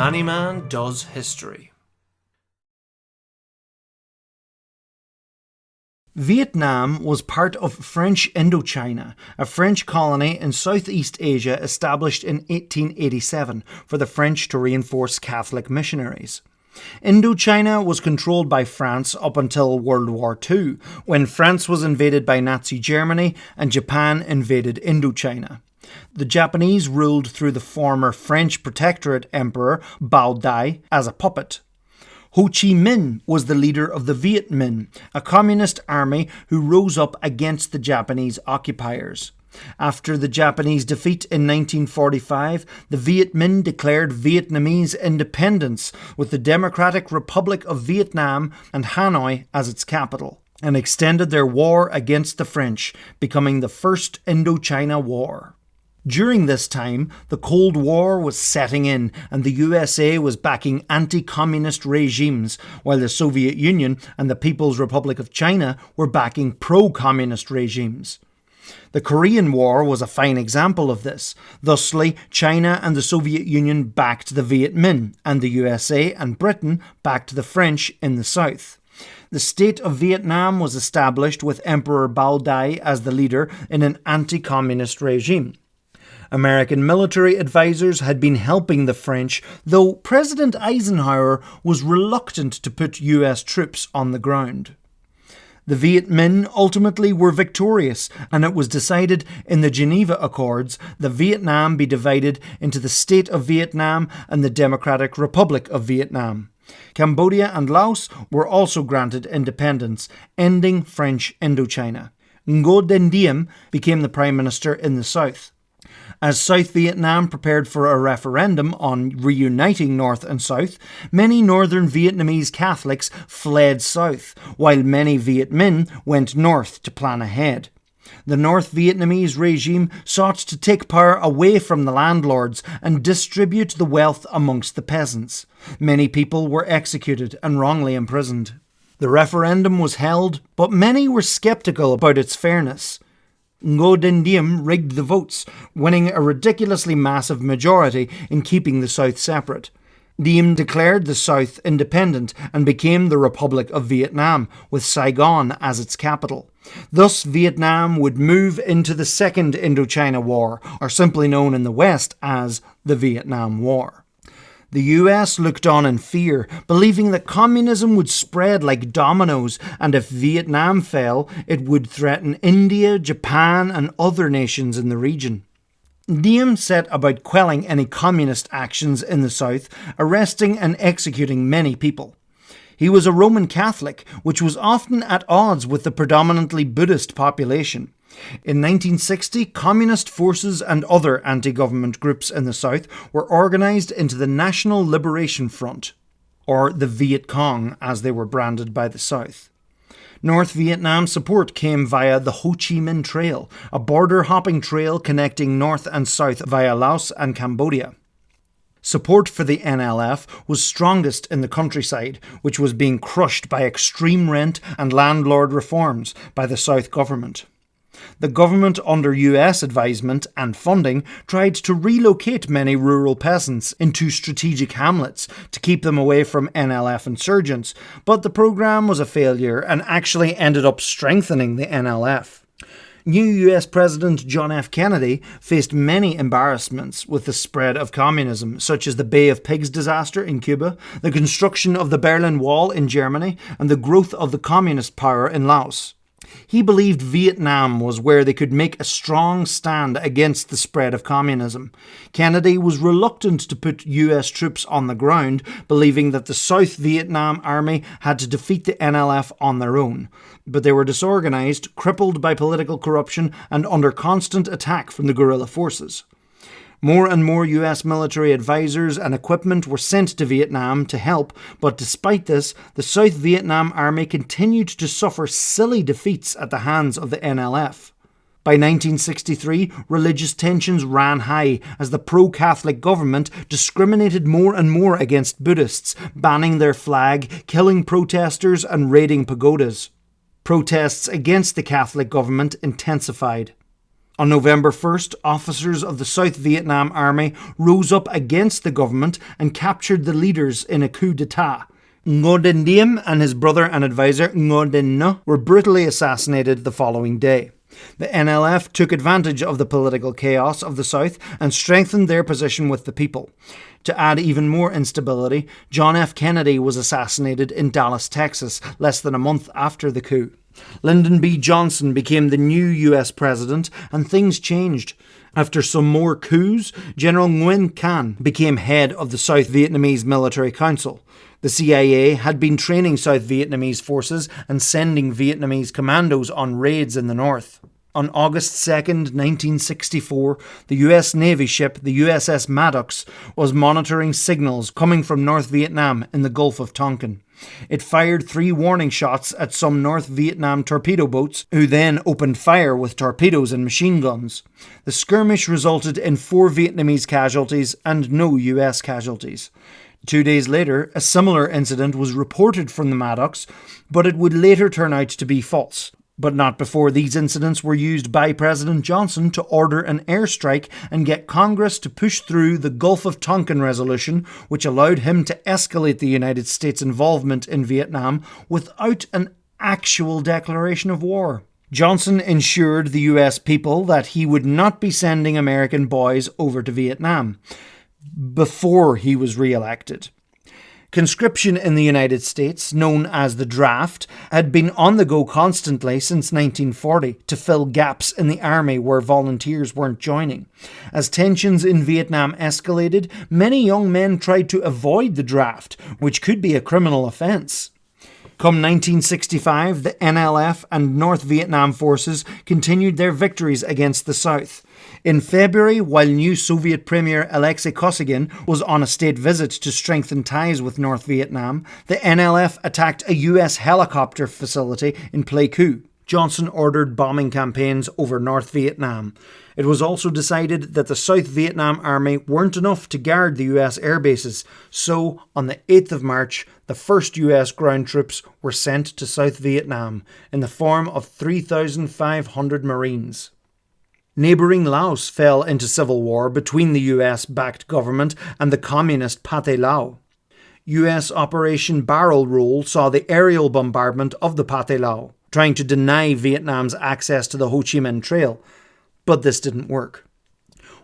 Manny Man Does History. Vietnam was part of French Indochina, a French colony in Southeast Asia established in 1887 for the French to reinforce Catholic missionaries. Indochina was controlled by France up until World War II, when France was invaded by Nazi Germany and Japan invaded Indochina. The Japanese ruled through the former French Protectorate Emperor Bao Dai as a puppet. Ho Chi Minh was the leader of the Viet Minh, a communist army who rose up against the Japanese occupiers. After the Japanese defeat in 1945, the Viet Minh declared Vietnamese independence with the Democratic Republic of Vietnam and Hanoi as its capital, and extended their war against the French, becoming the First Indochina War. During this time, the Cold War was setting in and the USA was backing anti-communist regimes, while the Soviet Union and the People's Republic of China were backing pro-communist regimes. The Korean War was a fine example of this. Thusly, China and the Soviet Union backed the Viet Minh, and the USA and Britain backed the French in the south. The state of Vietnam was established with Emperor Bao Dai as the leader in an anti-communist regime. American military advisors had been helping the French, though President Eisenhower was reluctant to put US troops on the ground. The Viet Minh ultimately were victorious, and it was decided in the Geneva Accords that Vietnam be divided into the State of Vietnam and the Democratic Republic of Vietnam. Cambodia and Laos were also granted independence, ending French Indochina. Ngo Dinh Diem became the Prime Minister in the south. As South Vietnam prepared for a referendum on reuniting North and South, many northern Vietnamese Catholics fled south, while many Viet Minh went north to plan ahead. The North Vietnamese regime sought to take power away from the landlords and distribute the wealth amongst the peasants. Many people were executed and wrongly imprisoned. The referendum was held, but many were sceptical about its fairness. Ngo Dinh Diem rigged the votes, winning a ridiculously massive majority in keeping the South separate. Diem declared the South independent and became the Republic of Vietnam, with Saigon as its capital. Thus, Vietnam would move into the Second Indochina War, or simply known in the West as the Vietnam War. The US looked on in fear, believing that communism would spread like dominoes, and if Vietnam fell, it would threaten India, Japan, and other nations in the region. Diem set about quelling any communist actions in the South, arresting and executing many people. He was a Roman Catholic, which was often at odds with the predominantly Buddhist population. In 1960, communist forces and other anti-government groups in the South were organised into the National Liberation Front, or the Viet Cong as they were branded by the South. North Vietnam support came via the Ho Chi Minh Trail, a border-hopping trail connecting North and South via Laos and Cambodia. Support for the NLF was strongest in the countryside, which was being crushed by extreme rent and landlord reforms by the South government. The government, under US advisement and funding, tried to relocate many rural peasants into strategic hamlets to keep them away from NLF insurgents, but the programme was a failure and actually ended up strengthening the NLF. New US President John F. Kennedy faced many embarrassments with the spread of communism, such as the Bay of Pigs disaster in Cuba, the construction of the Berlin Wall in Germany, and the growth of the communist power in Laos. He believed Vietnam was where they could make a strong stand against the spread of communism. Kennedy was reluctant to put US troops on the ground, believing that the South Vietnam Army had to defeat the NLF on their own. But they were disorganised, crippled by political corruption, and under constant attack from the guerrilla forces. More and more US military advisors and equipment were sent to Vietnam to help, but despite this, the South Vietnam Army continued to suffer silly defeats at the hands of the NLF. By 1963, religious tensions ran high as the pro-Catholic government discriminated more and more against Buddhists, banning their flag, killing protesters, and raiding pagodas. Protests against the Catholic government intensified. On November 1st, officers of the South Vietnam Army rose up against the government and captured the leaders in a coup d'etat. Ngo Dinh Diem and his brother and advisor Ngo Dinh Nho were brutally assassinated the following day. The NLF took advantage of the political chaos of the South and strengthened their position with the people. To add even more instability, John F. Kennedy was assassinated in Dallas, Texas, less than a month after the coup. Lyndon B. Johnson became the new US president, and things changed. After some more coups, General Nguyen Can became head of the South Vietnamese Military Council. The CIA had been training South Vietnamese forces and sending Vietnamese commandos on raids in the north. On August 2nd, 1964, the US Navy ship, the USS Maddox, was monitoring signals coming from North Vietnam in the Gulf of Tonkin. It fired 3 warning shots at some North Vietnam torpedo boats, who then opened fire with torpedoes and machine guns. The skirmish resulted in 4 Vietnamese casualties and no US casualties. 2 days later, a similar incident was reported from the Maddox, but it would later turn out to be false. But not before these incidents were used by President Johnson to order an airstrike and get Congress to push through the Gulf of Tonkin resolution, which allowed him to escalate the United States' involvement in Vietnam without an actual declaration of war. Johnson ensured the US people that he would not be sending American boys over to Vietnam before he was re-elected. Conscription in the United States, known as the draft, had been on the go constantly since 1940 to fill gaps in the army where volunteers weren't joining. As tensions in Vietnam escalated, many young men tried to avoid the draft, which could be a criminal offence. Come 1965, the NLF and North Vietnam forces continued their victories against the South. In February, while new Soviet Premier Alexei Kosygin was on a state visit to strengthen ties with North Vietnam, the NLF attacked a US helicopter facility in Pleiku. Johnson ordered bombing campaigns over North Vietnam. It was also decided that the South Vietnam Army weren't enough to guard the US air bases, so on the 8th of March, the first US ground troops were sent to South Vietnam in the form of 3,500 Marines. Neighbouring Laos fell into civil war between the US-backed government and the communist Pathet Lao. US Operation Barrel Roll saw the aerial bombardment of the Pathet Lao, trying to deny Vietnam's access to the Ho Chi Minh Trail, but this didn't work.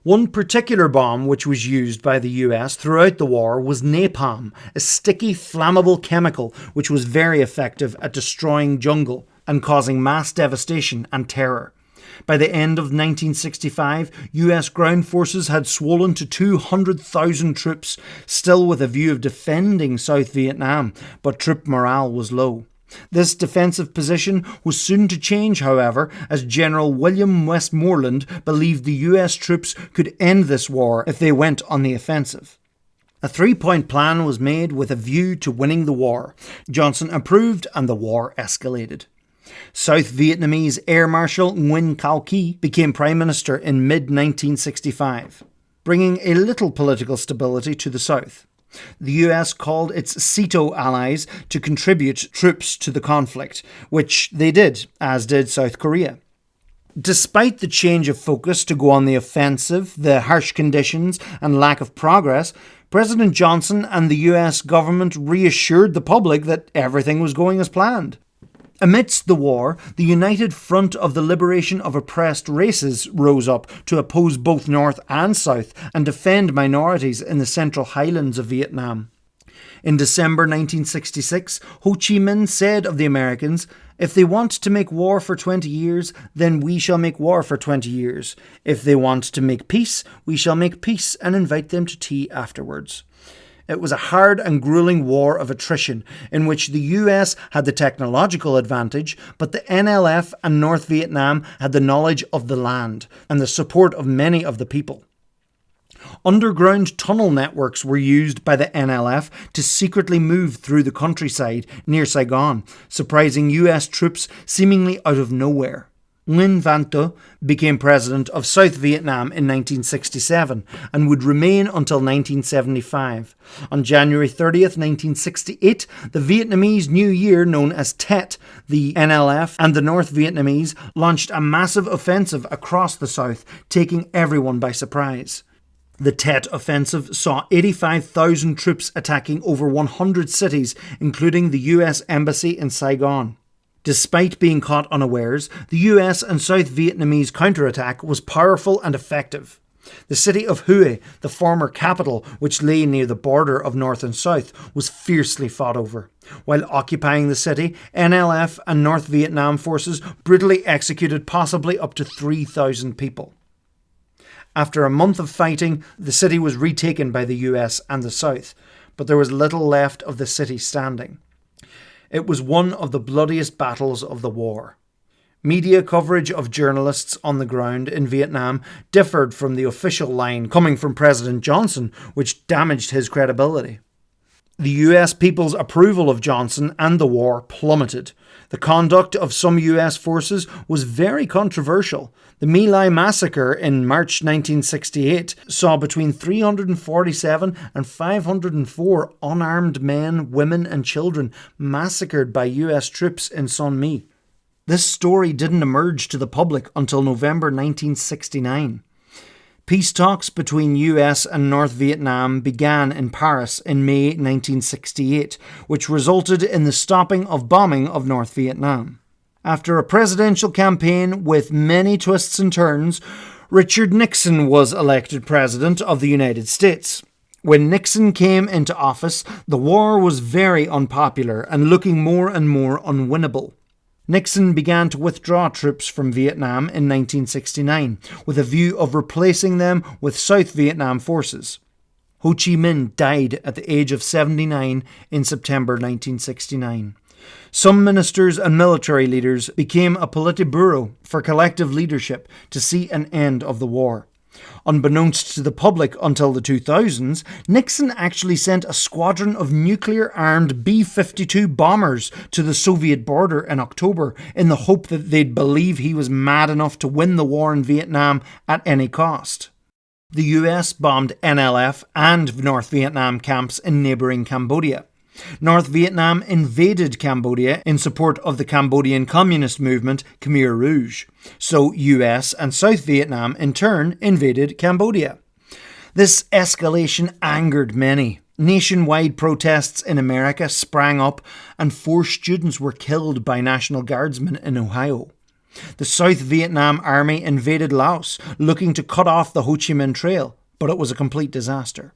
One particular bomb which was used by the US throughout the war was napalm, a sticky, flammable chemical which was very effective at destroying jungle and causing mass devastation and terror. By the end of 1965, US ground forces had swollen to 200,000 troops, still with a view of defending South Vietnam, but troop morale was low. This defensive position was soon to change, however, as General William Westmoreland believed the US troops could end this war if they went on the offensive. A 3-point plan was made with a view to winning the war. Johnson approved and the war escalated. South Vietnamese Air Marshal Nguyen Cao Ky became Prime Minister in mid-1965, bringing a little political stability to the South. The US called its SEATO allies to contribute troops to the conflict, which they did, as did South Korea. Despite the change of focus to go on the offensive, the harsh conditions and lack of progress, President Johnson and the US government reassured the public that everything was going as planned. Amidst the war, the United Front of the Liberation of Oppressed Races rose up to oppose both North and South and defend minorities in the Central Highlands of Vietnam. In December 1966, Ho Chi Minh said of the Americans, "If they want to make war for 20 years, then we shall make war for 20 years. If they want to make peace, we shall make peace and invite them to tea afterwards." It was a hard and gruelling war of attrition in which the US had the technological advantage, but the NLF and North Vietnam had the knowledge of the land and the support of many of the people. Underground tunnel networks were used by the NLF to secretly move through the countryside near Saigon, surprising US troops seemingly out of nowhere. Nguyen Van Thuy became president of South Vietnam in 1967 and would remain until 1975. On January 30th, 1968, the Vietnamese New Year known as Tet, the NLF and the North Vietnamese launched a massive offensive across the South, taking everyone by surprise. The Tet offensive saw 85,000 troops attacking over 100 cities, including the US Embassy in Saigon. Despite being caught unawares, the US and South Vietnamese counterattack was powerful and effective. The city of Hue, the former capital which lay near the border of North and South, was fiercely fought over. While occupying the city, NLF and North Vietnam forces brutally executed possibly up to 3,000 people. After a month of fighting, the city was retaken by the US and the South, but there was little left of the city standing. It was one of the bloodiest battles of the war. Media coverage of journalists on the ground in Vietnam differed from the official line coming from President Johnson, which damaged his credibility. The US people's approval of Johnson and the war plummeted. The conduct of some US forces was very controversial. The My Lai massacre in March 1968 saw between 347 and 504 unarmed men, women and children massacred by US troops in Son My. This story didn't emerge to the public until November 1969. Peace talks between US and North Vietnam began in Paris in May 1968, which resulted in the stopping of bombing of North Vietnam. After a presidential campaign with many twists and turns, Richard Nixon was elected President of the United States. When Nixon came into office, the war was very unpopular and looking more and more unwinnable. Nixon began to withdraw troops from Vietnam in 1969, with a view of replacing them with South Vietnam forces. Ho Chi Minh died at the age of 79 in September 1969. Some ministers and military leaders became a Politburo for collective leadership to see an end of the war. Unbeknownst to the public until the 2000s, Nixon actually sent a squadron of nuclear-armed B-52 bombers to the Soviet border in October in the hope that they'd believe he was mad enough to win the war in Vietnam at any cost. The US bombed NLF and North Vietnam camps in neighbouring Cambodia. North Vietnam invaded Cambodia in support of the Cambodian communist movement Khmer Rouge, so US and South Vietnam in turn invaded Cambodia. This escalation angered many. Nationwide protests in America sprang up and 4 students were killed by National Guardsmen in Ohio. The South Vietnam Army invaded Laos, looking to cut off the Ho Chi Minh Trail, but it was a complete disaster.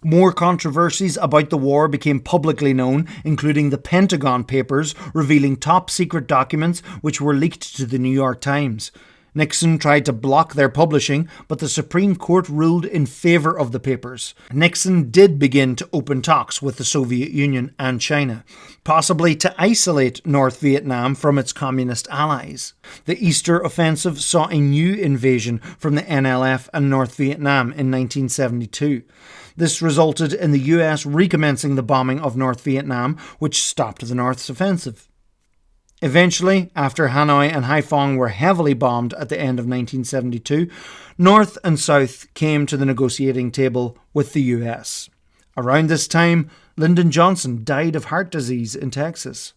More controversies about the war became publicly known, including the Pentagon Papers revealing top-secret documents which were leaked to the New York Times. Nixon tried to block their publishing, but the Supreme Court ruled in favour of the papers. Nixon did begin to open talks with the Soviet Union and China, possibly to isolate North Vietnam from its communist allies. The Easter Offensive saw a new invasion from the NLF and North Vietnam in 1972. This resulted in the US recommencing the bombing of North Vietnam, which stopped the North's offensive. Eventually, after Hanoi and Haiphong were heavily bombed at the end of 1972, North and South came to the negotiating table with the US. Around this time, Lyndon Johnson died of heart disease in Texas.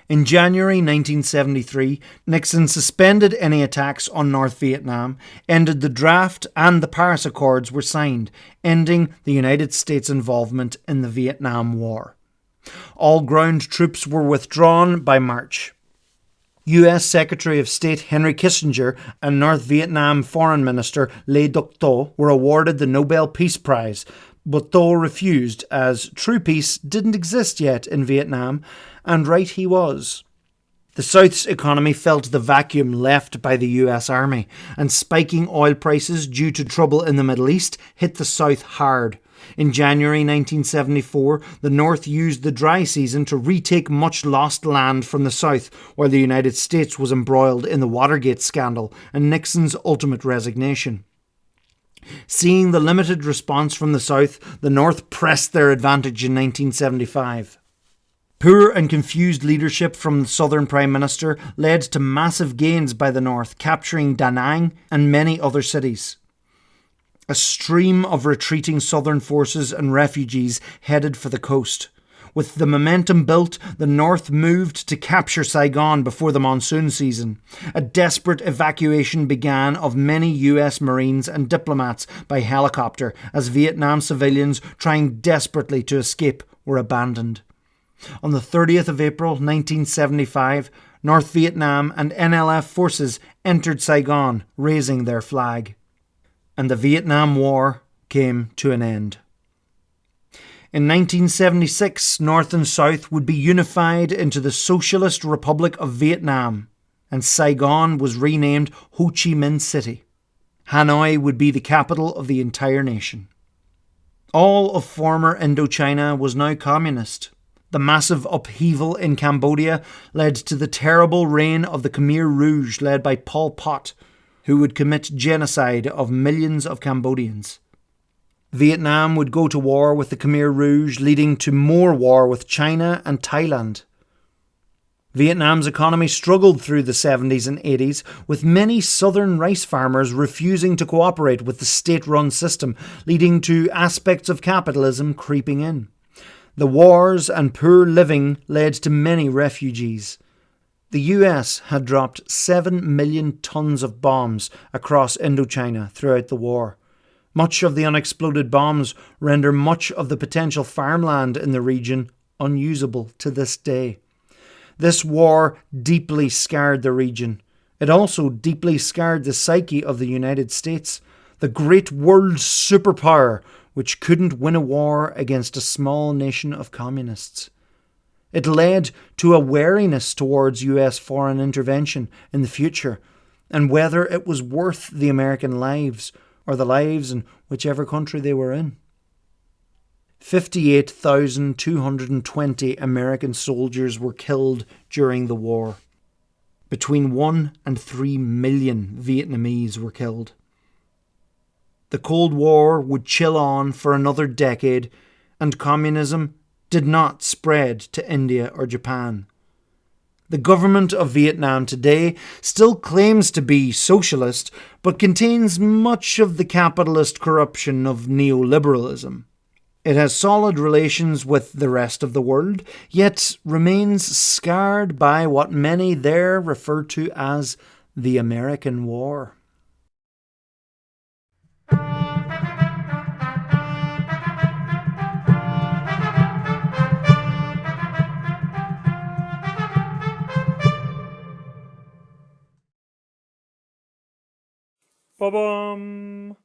In January 1973, Nixon suspended any attacks on North Vietnam, ended the draft, and the Paris Accords were signed, ending the United States' involvement in the Vietnam War. All ground troops were withdrawn by March. US Secretary of State Henry Kissinger and North Vietnam Foreign Minister Le Duc Tho were awarded the Nobel Peace Prize, but Tho refused as true peace didn't exist yet in Vietnam, and right he was. The South's economy felt the vacuum left by the US Army, and spiking oil prices due to trouble in the Middle East hit the South hard. In January 1974, the North used the dry season to retake much lost land from the South, while the United States was embroiled in the Watergate scandal and Nixon's ultimate resignation. Seeing the limited response from the South, the North pressed their advantage in 1975. Poor and confused leadership from the Southern Prime Minister led to massive gains by the North, capturing Da Nang and many other cities. A stream of retreating Southern forces and refugees headed for the coast. With the momentum built, the North moved to capture Saigon before the monsoon season. A desperate evacuation began of many US Marines and diplomats by helicopter as Vietnam civilians trying desperately to escape were abandoned. On the 30th of April 1975, North Vietnam and NLF forces entered Saigon, raising their flag. And the Vietnam War came to an end. In 1976, North and South would be unified into the Socialist Republic of Vietnam, and Saigon was renamed Ho Chi Minh City. Hanoi would be the capital of the entire nation. All of former Indochina was now communist. The massive upheaval in Cambodia led to the terrible reign of the Khmer Rouge led by Pol Pot, who would commit genocide of millions of Cambodians. Vietnam would go to war with the Khmer Rouge, leading to more war with China and Thailand. Vietnam's economy struggled through the 70s and 80s, with many southern rice farmers refusing to cooperate with the state-run system, leading to aspects of capitalism creeping in. The wars and poor living led to many refugees. The US had dropped 7 million tons of bombs across Indochina throughout the war. Much of the unexploded bombs render much of the potential farmland in the region unusable to this day. This war deeply scarred the region. It also deeply scarred the psyche of the United States, the great world superpower which couldn't win a war against a small nation of communists. It led to a wariness towards US foreign intervention in the future, and whether it was worth the American lives or the lives in whichever country they were in. 58,220 American soldiers were killed during the war. Between 1 and 3 million Vietnamese were killed. The Cold War would chill on for another decade, and communism did not spread to India or Japan. The government of Vietnam today still claims to be socialist, but contains much of the capitalist corruption of neoliberalism. It has solid relations with the rest of the world, yet remains scarred by what many there refer to as the American War. Ba-bum.